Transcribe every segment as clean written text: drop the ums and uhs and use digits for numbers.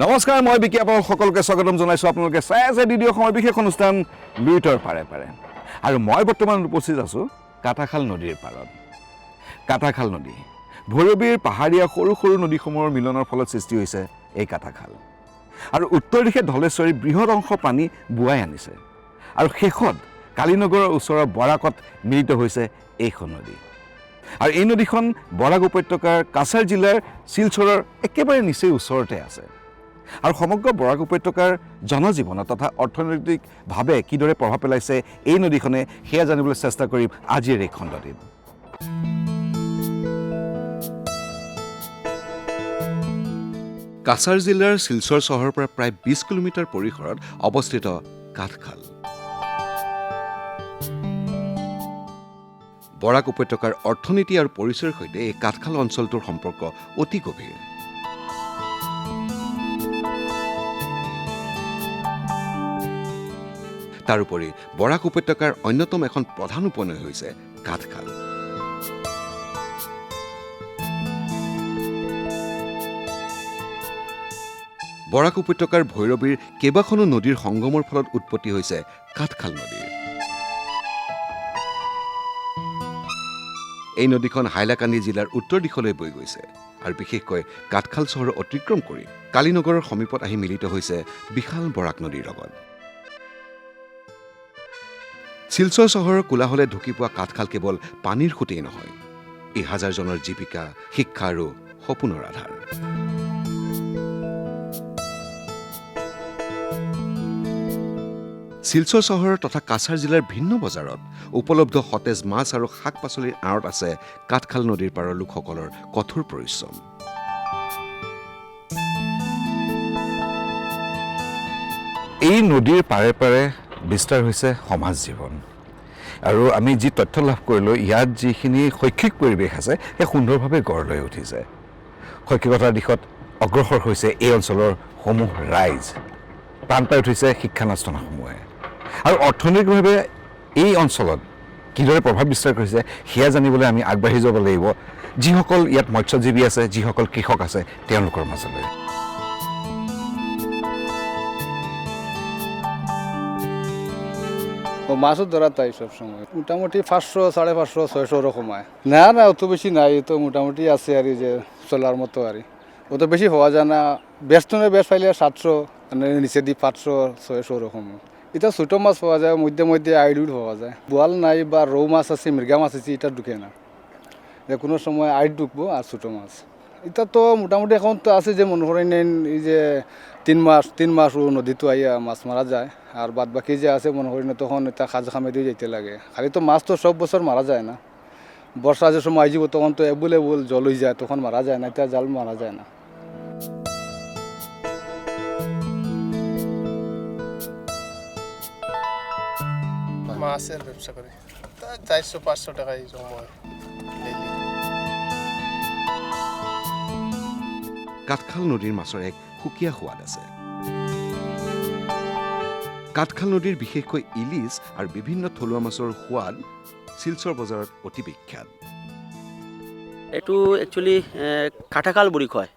নমস্কাৰ, মই বিকি আপোনালোক সকলোকে স্বাগতম জনাইছোঁ। আপোনালোকে চাই আছে DDO সময় বিশেষ অনুষ্ঠান লুইতৰ পাৰে পাৰে। আৰু মই বৰ্তমান উপস্থিত আছোঁ কাটাখাল নদীৰ পাৰত। কাটাখাল নদী ভৈৰৱীৰ পাহাৰীয়া সৰু সৰু নদীসমূহৰ মিলনৰ ফলত সৃষ্টি হৈছে এই কাটাখাল। আৰু উত্তৰ দিশে ধলেশ্বৰী বৃহৎ অংশ পানী বোৱাই আনিছে। আৰু শেষত কালিনগৰৰ ওচৰৰ বৰাকত মিলিত হৈছে এইখন নদী। আৰু এই নদীখন বৰাক উপত্যকাৰ কাছাৰ জিলাৰ শিলচৰৰ একেবাৰে নিচেই ওচৰতে আছে। আৰু সমগ্ৰ বৰাক উপত্যকাৰ জনজীৱনত তথা অৰ্থনৈতিকভাৱে কিদৰে প্ৰভাৱ পেলাইছে এই নদীখনে সেয়া জানিবলৈ চেষ্টা কৰিম আজিৰ এই খণ্ডটিত। কাছাৰ জিলাৰ শিলচৰ চহৰৰ পৰা প্ৰায় 20 কিলোমিটাৰ পৰিসৰত অৱস্থিত কাঠখাল। বৰাক উপত্যকাৰ অৰ্থনীতি আৰু পৰিচয়ৰ সৈতে এই কাঠখাল অঞ্চলটোৰ সম্পৰ্ক অতি গভীৰ। তাৰোপৰি বৰাক উপত্যকাৰ অন্যতম এখন প্ৰধান উপনৈ হৈছে কাঠখাল। বৰাক উপত্যকাৰ ভৈৰৱীৰ কেইবাখনো নদীৰ সংগমৰ ফলত উৎপত্তি হৈছে কাঠখাল নদীৰ। এই নদীখন হাইলাকান্দি জিলাৰ উত্তৰ দিশলৈ বৈ গৈছে আৰু বিশেষকৈ কাঠখাল চহৰ অতিক্ৰম কৰি কালিনগৰৰ সমীপত আহি মিলিত হৈছে বিশাল বৰাক নদীৰ লগত। শিলচৰ চহৰৰ কোলাহলে ঢুকি পোৱা কাঠখাল কেৱল পানীৰ সোঁতেই নহয়, এই হাজাৰজনৰ জীৱিকা, শিক্ষা আৰু সপোনৰ আধাৰ। শিলচৰ চহৰৰ তথা কাছাৰ জিলাৰ ভিন্ন বজাৰত উপলব্ধ সতেজ মাছ আৰু শাক পাচলিৰ আঁৰত আছে কাঠখাল নদীৰ পাৰৰ লোকসকলৰ কঠোৰ পৰিশ্ৰম। এই নদীৰ পাৰে পাৰে বিস্তাৰ হৈছে সমাজ জীৱন। আৰু আমি যি তথ্য লাভ কৰিলোঁ, ইয়াত যিখিনি শৈক্ষিক পৰিৱেশ আছে সেই সুন্দৰভাৱে গঢ় লৈ উঠিছে। শৈক্ষিকতাৰ দিশত অগ্ৰসৰ হৈছে এই অঞ্চলৰ সমূহ ৰাইজ, প্ৰাণ পাই উঠিছে শিক্ষানুষ্ঠানসমূহে। আৰু অৰ্থনৈতিকভাৱে এই অঞ্চলত কিদৰে প্ৰভাৱ বিস্তাৰ কৰিছে সেয়া জানিবলৈ আমি আগবাঢ়ি যাব লাগিব যিসকল ইয়াত মৎস্যজীৱী আছে, যিসকল কৃষক আছে তেওঁলোকৰ মাজলৈ। মাছও ধরা তাই সবসময় মোটামুটি 500, 550, 600 ওরকম হয়। না না অত বেশি নাই, তো মোটামুটি আছে আর যে চলার মতো আর অত বেশি পাওয়া যায় না। বেশ তো বেশ পাইলে 700, মানে নিচে দি 500, 600 ওরকম। এটা ছোটো মাছ পাওয়া যায়, মধ্যে মধ্যে আইডুল পাওয়া যায়। বোয়াল নাই বা রৌ মাছ আছে, মৃগা মাছ আছে, এটা ঢুকে না। কোনো সময় আইড ঢুকবো আর ছোটো মাছ। এটা তো মোটামুটি এখন তো আছে যে মনে করেন এই যে 3 মাস ও নদীতে আইয়া মাছ মারা যায়। আর বাদ বাকি যে আছে মনে করি না তখন এটা খাজ খামে দিয়ে যেতে লাগে। খালি তো মাছ তো সব বছর মারা যায় না। বর্ষা যে সময় আইব তখন তো অ্যাভেলেবল জল হয়ে যায়, তখন মারা যায় না, এটা জাল মারা যায় না। মাছের ব্যবসা করি, তা 400-500 টাকাই জমা ডেইলি। কাঠখাল নদীৰ মাছৰ এক সুকীয়া সোৱাদ আছে। কাঠখাল নদীৰ বিশেষকৈ ইলিচ আৰু বিভিন্ন থলুৱা মাছৰ সোৱাদ শিলচৰ বজাৰত অতি বিখ্যাত। এইটো একচুৱেলি কাটাখাল বুলি কয়।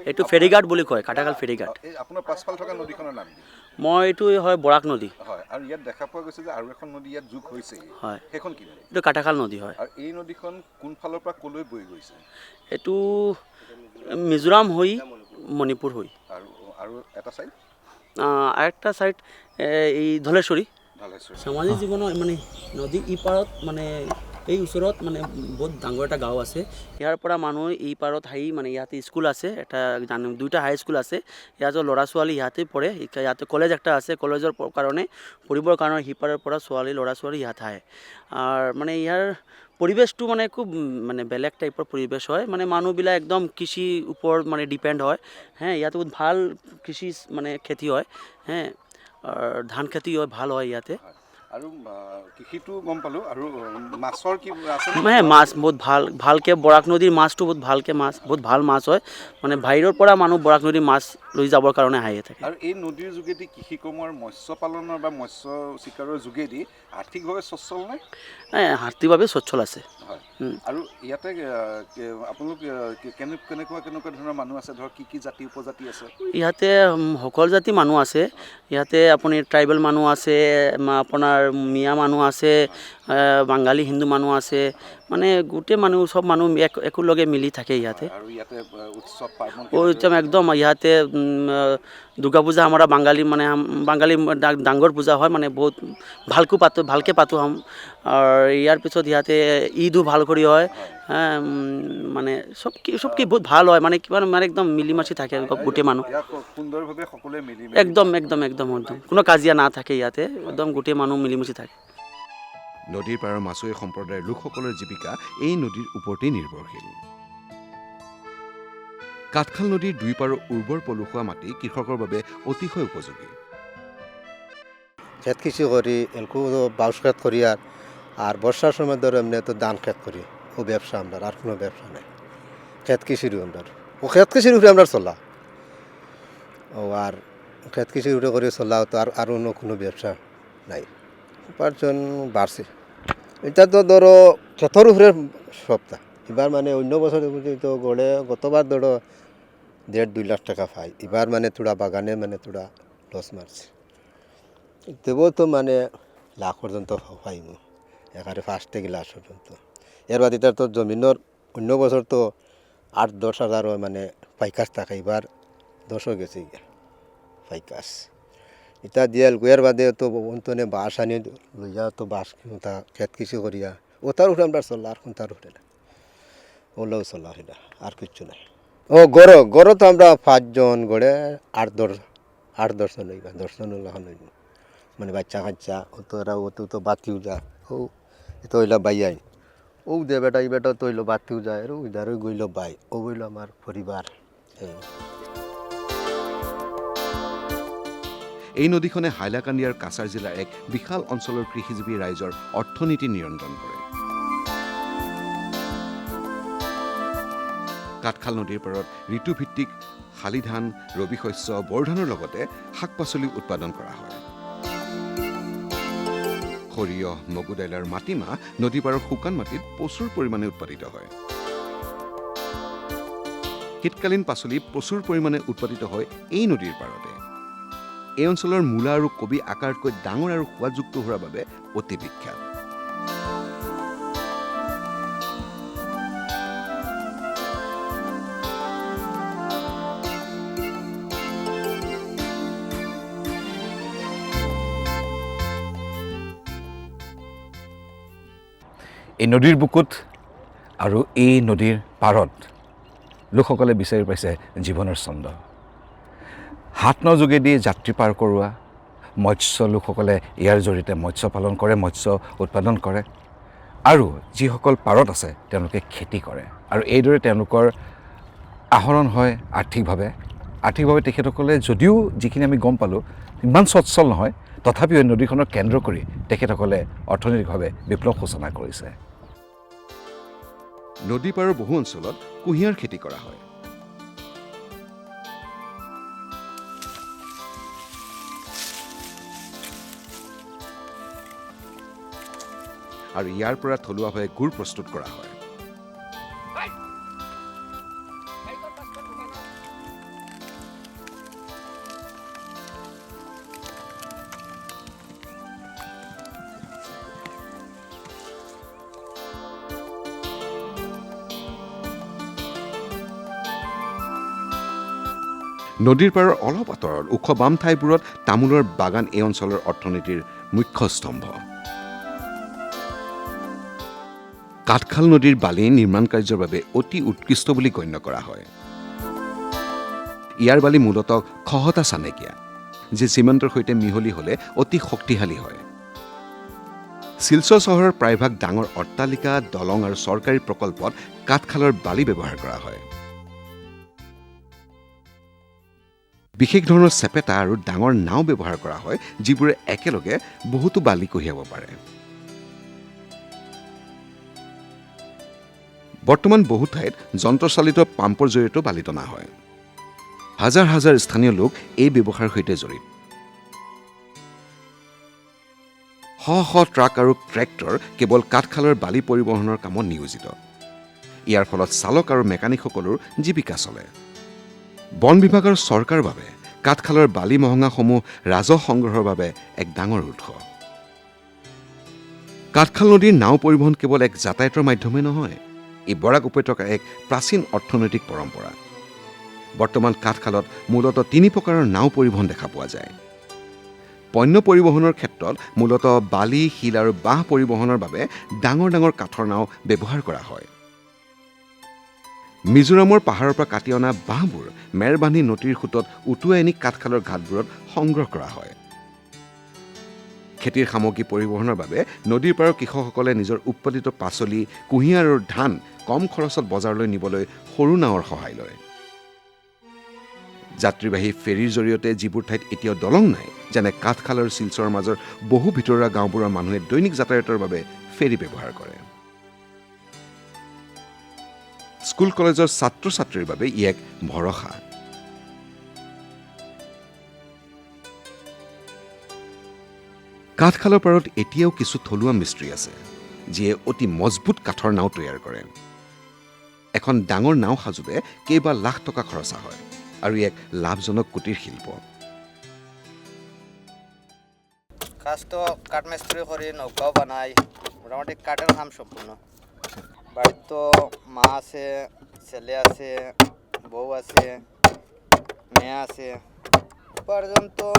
এইটো ফেৰীঘাট বুলি কয়, কাটাখাল ফেৰীঘাট। আপোনাৰ পাছফাল থকা নদীখনৰ নাম কি? মই এইটো হয় বৰাক নদী। হয়, আৰু ইয়াত দেখা পোৱা গৈছে যে আৰু এখন নদী ইয়াত যোগ হৈছে। হয়, সেইখন কি নদী? এইটো কাটাখাল নদী হয়। আৰু এই নদীখন কোন ফালৰ পৰা কলৈ বৈ গৈছে? এইটো মিজোৰাম হৈ মণিপুৰ হৈ। আৰু এটা চাইড আৰেকটা সাইড এই ধলেশ্বৰী। ধলেশ্বৰী। সামাজিক জীৱনৰ মানে নদী ই পাৰত মানে এই ওচৰত মানে বহুত ডাঙৰ এটা গাঁও আছে। ইয়াৰ পৰা মানুহ এই পাৰত আহি মানে ইয়াতে স্কুল আছে, এটা 2টা হাই স্কুল আছে। ইয়াতে ল'ৰা ছোৱালী ইয়াতে পঢ়ে। ইয়াতে কলেজ একটা আছে, কলেজৰ কাৰণে পঢ়িবৰ কাৰণে সিপাৰৰ পৰা ল'ৰা ছোৱালী ইয়াত আহে। আৰু মানে ইয়াৰ পৰিৱেশটো মানে খুব মানে বেলেগ টাইপৰ পৰিৱেশ হয়। মানে মানুহবিলাক একদম কৃষিৰ ওপৰত মানে ডিপেণ্ড হয়। ইয়াতে বহুত ভাল কৃষি মানে খেতি হয়। ধান খেতি হয়, ভাল হয় ইয়াতে। আৰু কৃষিটো গম পালোঁ আৰু মাছৰ কি আছে মানে মাছ বহুত ভালকৈ বৰাক নদীৰ মাছটো বহুত ভাল মাছ হয় মানে বাহিৰৰ পৰা মানুহ বৰাক নদীৰ মাছ লৈ যাবৰ কাৰণে আহি থাকে। আৰু এই নদীৰ যোগেদি কৃষি কৰ্মৰ মৎস্য পালনৰ বা মৎস্য চিকাৰৰ যোগেদি আৰ্থিকভাৱে সচ্ছল নে? আৰ্থিকভাৱে সচ্ছল আছে। হয় আৰু ইয়াতে আপোনালোক কেনেকুৱা ধৰণৰ মানুহ আছে ধৰক কি জাতি উপজাতি আছে? ইয়াতে সকলো জাতি মানুহ আছে। ইয়াতে আপুনি ট্ৰাইবেল মানুহ আছে, আপোনাৰ মিয়া মানুহ আছে, বাঙালী হিন্দু মানুহ আছে, মানে গোটেই মানুহ চব মানুহ একেলগে মিলি থাকে ইয়াতে। আৰু ইয়াতে উৎসৱ পাৰ্বণ উৎসৱ একদম ইয়াতে দুৰ্গা পূজা আমাৰ বাঙালী ডাঙৰ পূজা হয় মানে বহুত ভালকৈ পাতো আৰু ইয়াৰ পিছত ইয়াতে ঈদো ভাল কৰি হয়। মানে চব কি বহুত ভাল হয় মানে কিবা মানে একদম মিলি মাছি থাকে গোটেই মানুহ সুন্দৰভাৱে সকলোৱে মিলি একদম কোনো কাজিয়া নাথাকে ইয়াতে, একদম গোটেই মানুহ মিলিমিছি থাকে। নদীৰ পাৰৰ মাছুৱৈ সম্প্ৰদায়ৰ লোকসকলৰ জীৱিকা এই নদীৰ ওপৰতেই নিৰ্ভৰশীল। কাঠখাল নদীৰ দুই পাৰৰ উৰ্বৰ পলসুৱা মাটি কৃষকৰ বাবে অতিশয় উপযোগী। খেত কৃষি করি এলকু বাউস খেত করি আর বর্ষার সময় ধরো এমনি তো ধান খেত করি ও ব্যবসা আমরা আর কোনো ব্যবসা নেই। খেত কৃষির আমরা ও খেত কৃষির উপরে আমরা চলা ও আর খেত কৃষির উপরে করে চলা তো আর অন্য কোনো ব্যবসা নাই। উপার্জন বাড়ছে এটা তো ধরো ক্ষেতর উপরে সপ্তাহ এবার মানে অন্য বছর তো গড়ে গতবার ধরো 1.5-2 লাখ টাকা পাই, এবার মানে তোরা বাগানে মানে তোরা লস মারছে দেবো তো মানে লাখ পর্যন্ত পাইব এখানে 5 থেকে লাখ পর্যন্ত। এর বাদ এটার তো জমিনের অন্য বছর তো 8-10 হাজার মানে পাইকাস থাকে, এবার 10 গেছে পাইকাস এটা দিয়ে এর বাদে তো অন্তনে বাঁশ আনি লইয়া তো বাঁশ তা খেত কিছু করিয়া ও তার উঠে আমরা চললা আর কোন তার উঠে না ওলাও চলা সেটা আর কিচ্ছু নাই। ও গড় তো আমরা 5 জন গড়ে 8-10 জন লইবা 10 জন লইব মানে বাচ্চা কাচ্চা ও তো বাতিও যা ও তো হইলা বাইয়াই ও দে বেটা এই বেটা তো হইলো বাতিও যায় আর ওইদারও গইল বাই ও হইল আমার পরিবার। এই নদীখনে হাইলাকান্দি আৰু কাছাৰ জিলাৰ এক বিশাল অঞ্চলৰ কৃষিজীৱী ৰাইজৰ অৰ্থনীতি নিয়ন্ত্ৰণ কৰে। কাঠখাল নদীৰ পাৰত ঋতুভিত্তিক শালি ধান, ৰবি শস্য, বৰ ধানৰ লগতে শাক পাচলি উৎপাদন কৰা হয়। সৰিয়হ, মগু দাইল আৰু মাটিমাহ নদীৰ পাৰৰ শুকান মাটিত প্ৰচুৰ পৰিমাণে উৎপাদিত হয়। শীতকালীন পাচলি প্ৰচুৰ পৰিমাণে উৎপাদিত হয় এই নদীৰ পাৰতে। এই অঞ্চলৰ মূলা আৰু কবি আকাৰতকৈ ডাঙৰ আৰু সোৱাদযুক্ত হোৱাৰ বাবে অতি বিখ্যাত। এই নদীৰ বুকুত আৰু এই নদীৰ পাৰত লোকসকলে বিচাৰি পাইছে জীৱনৰ ছন্দ। হাত ন যোগেদি যাত্ৰী পাৰ কৰোৱা মৎস্য লোকসকলে ইয়াৰ জৰিয়তে মৎস্য পালন কৰে, মৎস্য উৎপাদন কৰে আৰু যিসকল পাৰত আছে তেওঁলোকে খেতি কৰে আৰু এইদৰে তেওঁলোকৰ আহৰণ হয় আৰ্থিকভাৱে তেখেতসকলে যদিও যিখিনি আমি গম পালোঁ ইমান সচ্ছল নহয় তথাপিও এই নদীখনৰ কেন্দ্ৰ কৰি তেখেতসকলে অৰ্থনৈতিকভাৱে বিপ্লৱ সূচনা কৰিছে। নদী পাৰৰ বহু অঞ্চলত কুঁহিয়াৰ খেতি কৰা হয়। আৰু ইয়াৰ পৰা থলুৱাভাৱে গুড় প্ৰস্তুত কৰা হয়। নদীৰ পাৰৰ অলপ আঁতৰত ওখ বাম ঠাইবোৰত তামোলৰ বাগান এই অঞ্চলৰ অৰ্থনীতিৰ মুখ্য স্তম্ভ। কাঠখাল নদীৰ বালি নিৰ্মাণ কাৰ্যৰ বাবে অতি উৎকৃষ্ট বুলি গণ্য কৰা হয়। ইয়াৰ বালি মূলতঃ খহটা চানেকীয়া, যি চিমেণ্টৰ সৈতে মিহলি হ'লে অতি শক্তিশালী হয়। শিলচৰ চহৰৰ প্ৰায়ভাগ ডাঙৰ অট্টালিকা, দলং আৰু চৰকাৰী প্ৰকল্পত কাঠখালৰ বালি ব্যৱহাৰ কৰা হয়। বিশেষ ধৰণৰ চেপেটা আৰু ডাঙৰ নাও ব্যৱহাৰ কৰা হয় যিবোৰে একেলগে বহুতো বালি কঢ়িয়াব পাৰে বৰ্তমান বহু ঠাইত যন্ত্ৰচালিত পাম্পৰ জৰিয়তেও বালি টনা হয় হাজাৰ হাজাৰ স্থানীয় লোক এই ব্যৱসায়ৰ সৈতে জড়িত শ শ ট্ৰাক আৰু ট্ৰেক্টৰ কেৱল কাঠখালৰ বালি পৰিবহণৰ কামত নিয়োজিত ইয়াৰ ফলত চালক আৰু মেকানিকসকলৰ জীৱিকা চলে বন বিভাগ আৰু চৰকাৰৰ বাবে কাঠখালৰ বালি মহঙাসমূহ ৰাজহ সংগ্ৰহৰ বাবে এক ডাঙৰ উৎস কাঠখাল নদীৰ নাও পৰিবহণ কেৱল এক যাতায়াতৰ মাধ্যমেই নহয় ই বৰাক উপত্যকাৰ এক প্ৰাচীন অৰ্থনৈতিক পৰম্পৰা বৰ্তমান কাঠখালত মূলতঃ 3 প্ৰকাৰৰ নাও পৰিবহণ দেখা পোৱা যায় পণ্য পৰিবহণৰ ক্ষেত্ৰত মূলতঃ বালি শিল আৰু বাঁহ পৰিবহণৰ বাবে ডাঙৰ ডাঙৰ কাঠৰ নাও ব্যৱহাৰ কৰা হয় মিজোৰামৰ পাহাৰৰ পৰা কাটি অনা বাঁহবোৰ মেৰবান্ধি নদীৰ সোঁতত উটুৱাই আনি কাঠখালৰ ঘাটবোৰত সংগ্ৰহ কৰা হয় খেতিৰ সামগ্ৰী পৰিবহণৰ বাবে নদীৰ পাৰৰ কৃষকসকলে নিজৰ উৎপাদিত পাচলি কুঁহিয়াৰ আৰু ধান কম খৰচত বজাৰলৈ নিবলৈ সৰু নাৱৰ সহায় লয় যাত্ৰীবাহী ফেৰীৰ জৰিয়তে যিবোৰ ঠাইত এতিয়াও দলং নাই যেনে কাঠখাল আৰু শিলচৰৰ মাজৰ বহু ভিতৰুৱা গাঁওবোৰৰ মানুহে দৈনিক যাতায়াতৰ বাবে ফেৰী ব্যৱহাৰ কৰে স্কুল কলেজৰ ছাত্ৰ ছাত্ৰীৰ বাবে ই এক ভৰসা কাঠখালৰ পাৰত এতিয়াও কিছু থলুৱা মিস্ত্ৰী আছে যিয়ে অতি মজবুত কাঠৰ নাও তৈয়াৰ কৰে এখন ডাঙৰ নাও সাজোতে কেইবা লাখ টকা খৰচা হয় আৰু এক লাভজনক কুটিৰ শিল্প কাজটো কাঠমিস্ত্রি করে নৌকাও বানাই মোটামুটি কাঠের কাম সম্পূর্ণ বাড়ির তো মা আছে ছেলে আছে বউ আছে মেয়ে আছে উপার্জন তো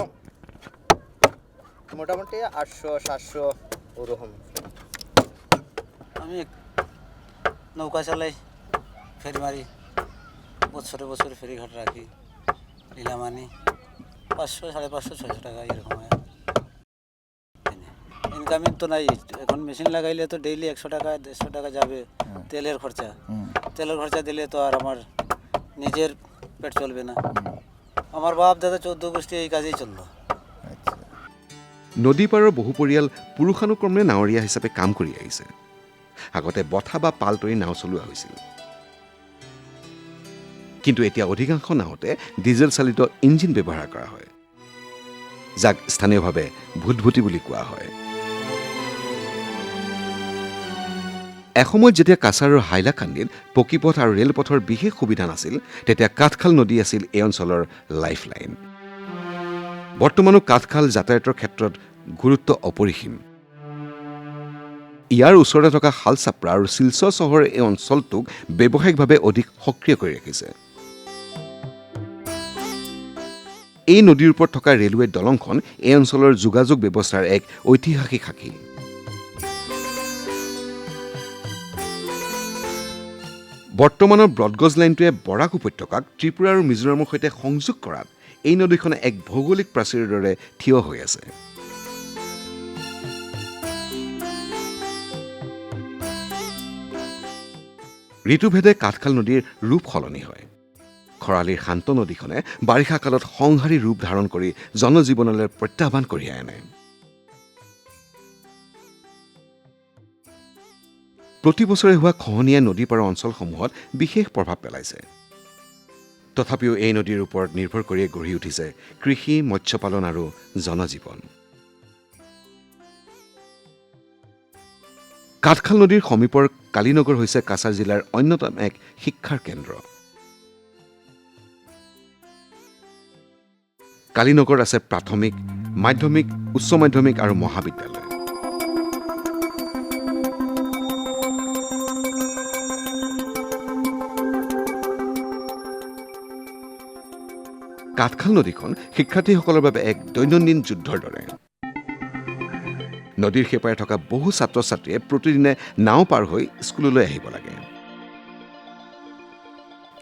মোটামুটি 800-700 ওরকম আমি নৌকা চালাই ফেরি মারি বছরে বছরে ফেরিঘাট রাখি নিলাম আনি 500, 550, 600 টাকা এরকম হয় ইনকামিং তো নাই এখন মেশিন লাগাইলে তো ডেইলি 100 টাকা 150 টাকা যাবে তেলের খরচা দিলে তো আর আমার নিজের পেট চলবে না আমার বাপ দাদা 14 গোষ্ঠী এই কাজেই চললো নদী পাৰৰ বহু পৰিয়াল পুৰুষানুক্ৰমে নাৱৰীয়া হিচাপে কাম কৰি আহিছে আগতে বঠা বা পাল তৰি নাও চলোৱা হৈছিল কিন্তু এতিয়া অধিকাংশ নাওতে ডিজেল চালিত ইঞ্জিন ব্যৱহাৰ কৰা হয় যাক স্থানীয়ভাৱে ভুটভুটি বুলি কোৱা হয় এসময়ত যেতিয়া কাছাৰ আৰু হাইলাকান্দিত পকীপথ আৰু ৰেলপথৰ বিশেষ সুবিধা নাছিল তেতিয়া কাঠখাল নদী আছিল এই অঞ্চলৰ লাইফলাইন বৰ্তমানো কাঠখাল যাতায়াতৰ ক্ষেত্ৰত গুৰুত্ব অপৰিসীম ইয়াৰ ওচৰতে থকা হালচাপ্ৰা আৰু শিলচৰ চহৰৰ এই অঞ্চলটোক ব্যৱসায়িকভাৱে অধিক সক্ৰিয় কৰি ৰাখিছে এই নদীৰ ওপৰত থকা ৰেলৱে দলংখন এই অঞ্চলৰ যোগাযোগ ব্যৱস্থাৰ এক ঐতিহাসিক সাক্ষী বৰ্তমানৰ ব্ৰডগজ লাইনটোৱে বৰাক উপত্যকাক ত্ৰিপুৰা আৰু মিজোৰামৰ সৈতে সংযোগ কৰাত এই নদীখনে এক ভৌগোলিক প্ৰাচীৰৰ দৰে থিয় হৈ আছে ঋতুভেদে কাঠখাল নদীৰ ৰূপ সলনি হয় খৰালিৰ শান্ত নদীখনে বাৰিষা কালত সংহাৰী ৰূপ ধাৰণ কৰি জনজীৱনলৈ প্ৰত্যাহ্বান কঢ়িয়াই আনে প্ৰতি বছৰে হোৱা খহনীয়া নদী পাৰৰ অঞ্চলসমূহত বিশেষ প্ৰভাৱ পেলাইছে তথাপিও এই নদীৰ ওপৰত নিৰ্ভৰ কৰিয়ে গঢ়ি উঠিছে কৃষি মৎস্যপালন আৰু জনজীৱন কাঠখাল নদীৰ সমীপৰ কালিনগৰ হৈছে কাছাৰ জিলাৰ অন্যতম এক শিক্ষাৰ কেন্দ্ৰ কালিনগৰত আছে প্ৰাথমিক মাধ্যমিক উচ্চ মাধ্যমিক আৰু মহাবিদ্যালয় কাঠখাল নদীখন শিক্ষাৰ্থীসকলৰ বাবে এক দৈনন্দিন যুদ্ধৰ দৰে নদীৰ সেপাৰে থকা বহু ছাত্ৰ ছাত্ৰীয়ে প্ৰতিদিনে নাও পাৰ হৈ স্কুললৈ আহিব লাগে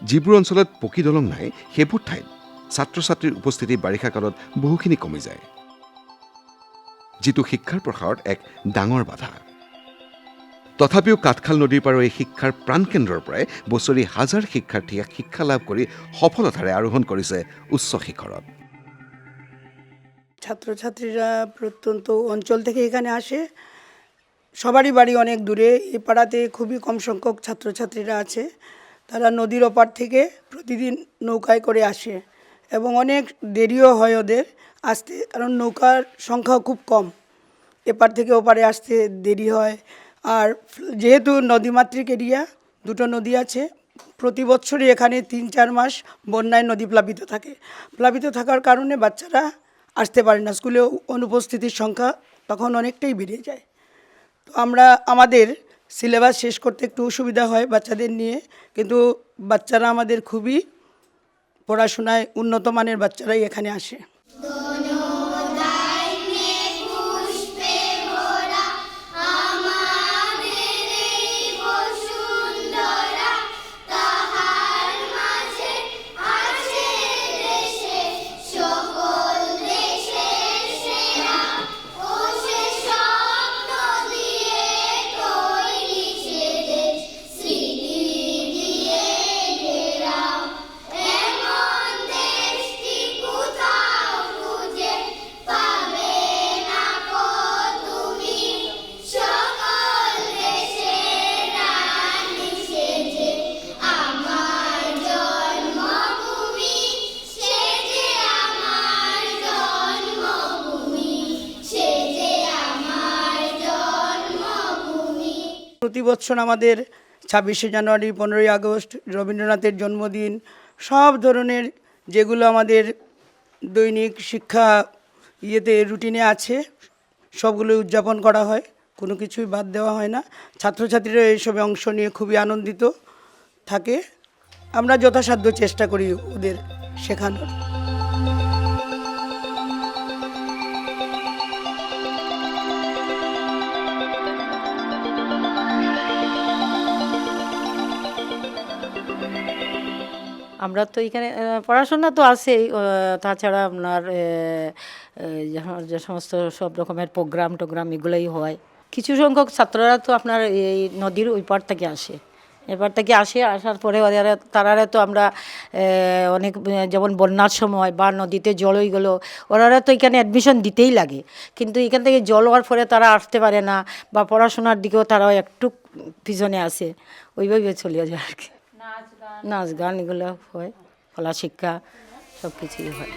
যিবোৰ অঞ্চলত পকী দলং নাই সেইবোৰ ঠাইত ছাত্ৰ ছাত্ৰীৰ উপস্থিতি বাৰিষা কালত বহুখিনি কমি যায় যিটো শিক্ষাৰ প্ৰসাৰত এক ডাঙৰ বাধা তথাপিও কাঠখাল নদীৰ পাৰৰ এই শিক্ষাৰ প্ৰাণকেন্দ্ৰৰ পৰাই বছৰি হাজাৰ শিক্ষাৰ্থীয়ে শিক্ষা লাভ কৰি সফলতাৰে আৰোহণ কৰিছে উচ্চ শিখৰত। ছাত্রছাত্রীরা প্রত্যন্ত অঞ্চল থেকে এখানে আসে, সবারই বাড়ি অনেক দূরে। এই পাড়াতে খুবই কম সংখ্যক ছাত্রছাত্রীরা আছে। তারা নদীর ওপার থেকে প্রতিদিন নৌকায় করে আসে এবং অনেক দেরিও হয় ওদের আসতে, কারণ নৌকার সংখ্যাও খুব কম, এপার থেকে ওপারে আসতে দেরি হয়। আর যেহেতু নদীমাতৃক এরিয়া, দুটো নদী আছে, প্রতি বছরই এখানে 3-4 মাস বন্যায় নদী প্লাবিত থাকে। প্লাবিত থাকার কারণে বাচ্চারা আসতে পারে না, স্কুলে অনুপস্থিতির সংখ্যা তখন অনেকটাই বেড়ে যায়। তো আমরা আমাদের সিলেবাস শেষ করতে একটু অসুবিধা হয় বাচ্চাদের নিয়ে, কিন্তু বাচ্চারা আমাদের খুবই পড়াশোনায় উন্নত মানের বাচ্চারাই এখানে আসে। প্রতি বছর আমাদের 26শে জানুয়ারি, 15ই আগস্ট, রবীন্দ্রনাথের জন্মদিন, সব ধরনের যেগুলো আমাদের দৈনিক শিক্ষা রুটিনে আছে সবগুলো উদযাপন করা হয়, কোনো কিছুই বাদ দেওয়া হয় না। ছাত্রছাত্রীরা এইসবে অংশ নিয়ে খুবই আনন্দিত থাকে। আমরা যথাসাধ্য চেষ্টা করি ওদের শেখানোর। আমরা তো এখানে পড়াশোনা তো আছেই, তাছাড়া আপনার যে সমস্ত সব রকমের প্রোগ্রাম এগুলোই হয়। কিছু সংখ্যক ছাত্ররা তো আপনার এই নদীর ওই পার থেকে আসে, এবার থেকে আসার পরে তারা তো আমরা অনেক, যেমন বন্যার সময় বা নদীতে জল হয়ে গেলো, ওরা তো এখানে অ্যাডমিশন দিতেই লাগে, কিন্তু এখান থেকে জল হওয়ার পরে তারা আসতে পারে না, বা পড়াশোনার দিকেও তারাও একটু পিছনে আসে, ওইভাবে চলে যায় আর কি। নাচ গান এগুলো হয়, কলা শিক্ষা সব কিছুই হয়।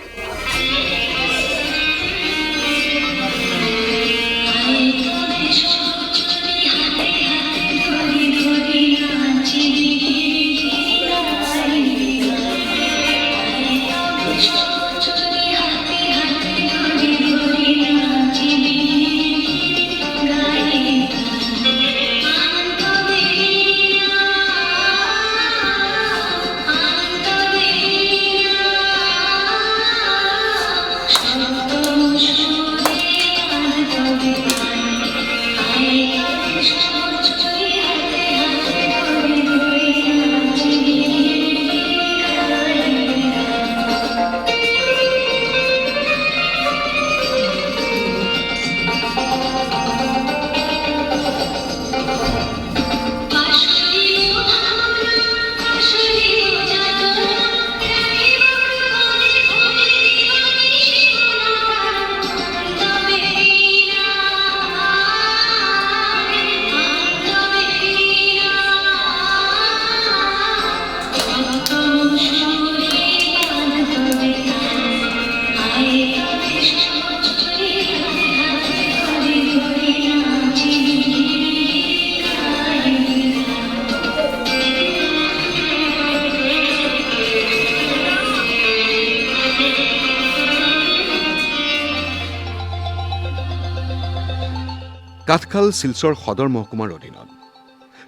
কাঠখাল শিলচৰ সদৰ মহকুমাৰ অধীনত।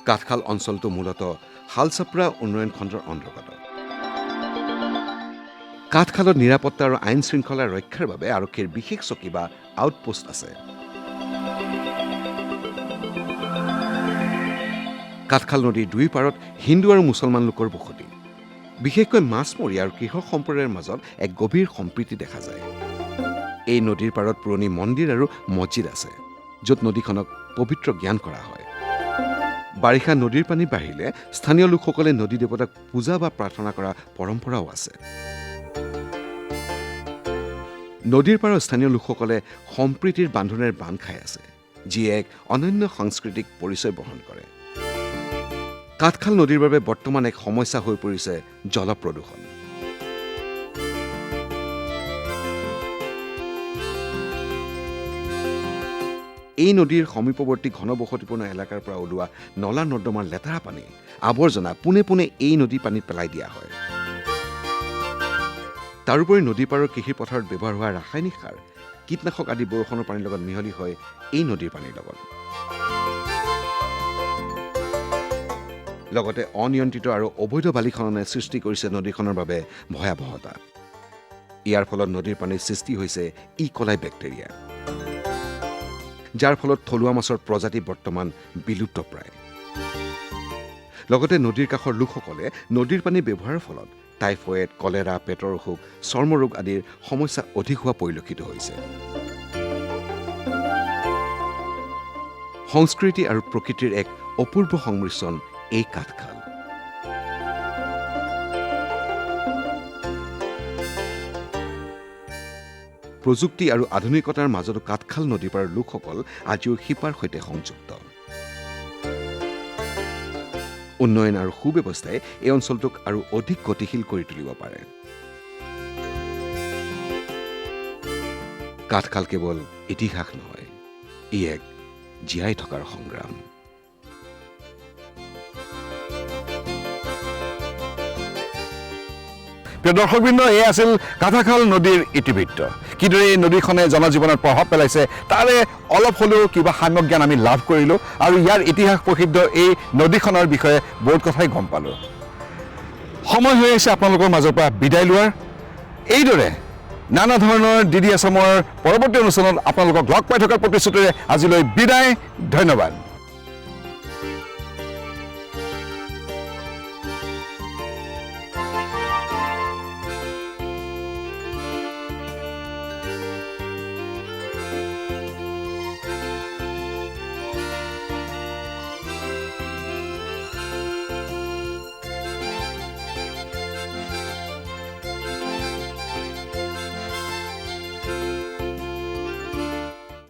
কাঠখাল অঞ্চলটো মূলতঃ হালচাপৰা উন্নয়ন খণ্ডৰ অন্তৰ্গত। কাঠখালত নিৰাপত্তা আৰু আইন শৃংখলা ৰক্ষাৰ বাবে আৰক্ষীৰ বিশেষ চকী বা আউটপোষ্ট আছে। কাঠখাল নদীৰ দুই পাৰত হিন্দু আৰু মুছলমান লোকৰ বসতি। বিশেষকৈ মাছমৰীয়া আৰু কৃষক সম্প্ৰদায়ৰ মাজত এক গভীৰ সম্প্ৰীতি দেখা যায়। এই নদীৰ পাৰত পুৰণি মন্দিৰ আৰু মছজিদ আছে, য'ত নদীখনক পবিত্ৰ জ্ঞান কৰা হয়। বাৰিষা নদীৰ পানী বাঢ়িলে স্থানীয় লোকসকলে নদী দেৱতাক পূজা বা প্ৰাৰ্থনা কৰা পৰম্পৰাও আছে। নদীৰ পাৰৰ স্থানীয় লোকসকলে সম্প্ৰীতিৰ বান্ধোনেৰে বান্ধ খাই আছে, যিয়ে এক অনন্য সাংস্কৃতিক পৰিচয় বহন কৰে। কাঠখাল নদীৰ বাবে বৰ্তমান এক সমস্যা হৈ পৰিছে জলপ্ৰদূষণ। এই নদীৰ সমীপৱৰ্তী ঘনবসতিপূৰ্ণ এলেকাৰ পৰা ওলোৱা নলা নৰ্দমাৰ লেতেৰা পানী, আৱৰ্জনা পোনে পোনে এই নদী পানীত পেলাই দিয়া হয়। তাৰোপৰি নদী পাৰৰ কৃষি পথাৰত ব্যৱহাৰ হোৱা ৰাসায়নিক সাৰ, কীটনাশক আদি বৰষুণৰ পানীৰ লগত মিহলি হয় এই নদীৰ পানীৰ লগত। লগতে অনিয়ন্ত্ৰিত আৰু অবৈধ বালি খননে সৃষ্টি কৰিছে নদীখনৰ বাবে ভয়াৱহতা। ইয়াৰ ফলত নদীৰ পানীৰ সৃষ্টি হৈছে ই কলাই বেক্টেৰিয়া, যাৰ ফলত থলুৱা মাছৰ প্ৰজাতি বৰ্তমান বিলুপ্তপ্ৰায়। লগতে নদীৰ কাষৰ লোকসকলে নদীৰ পানী ব্যৱহাৰৰ ফলত টাইফয়েড, কলেৰা, পেটৰ অসুখ, চৰ্মৰোগ আদিৰ সমস্যা অধিক হোৱা পৰিলক্ষিত হৈছে। সংস্কৃতি আৰু প্ৰকৃতিৰ এক অপূৰ্ব সংমিশ্ৰণ এই কাঠখাল। প্ৰযুক্তি আৰু আধুনিকতাৰ মাজতো কাঠখাল নদী পাৰৰ লোকসকল আজিও শিপাৰ সৈতে সংযুক্ত। উন্নয়ন আৰু সুব্যৱস্থাই এই অঞ্চলটোক আৰু অধিক গতিশীল কৰি তুলিব পাৰে। কাঠখাল কেৱল ইতিহাস নহয়, ই এক জীয়াই থকাৰ সংগ্ৰাম। প্ৰিয় দৰ্শকবৃন্দ, এয়া আছিল কাঠাখাল নদীৰ ইতিবৃত্ত। কিদৰে এই নদীখনে জনজীৱনত প্ৰভাৱ পেলাইছে তাৰে অলপ হ'লেও কিবা সাম্যক জ্ঞান আমি লাভ কৰিলোঁ, আৰু ইয়াৰ ইতিহাস প্ৰসিদ্ধ এই নদীখনৰ বিষয়ে বহুত কথাই গম পালোঁ। সময় হৈ আছে আপোনালোকৰ মাজৰ পৰা বিদায় লোৱাৰ। এইদৰে নানা ধৰণৰ DD আছামৰ পৰৱৰ্তী অনুষ্ঠানত আপোনালোকক লগ পাই থকাৰ প্ৰতিশ্ৰুতিৰে আজিলৈ বিদায়। ধন্যবাদ।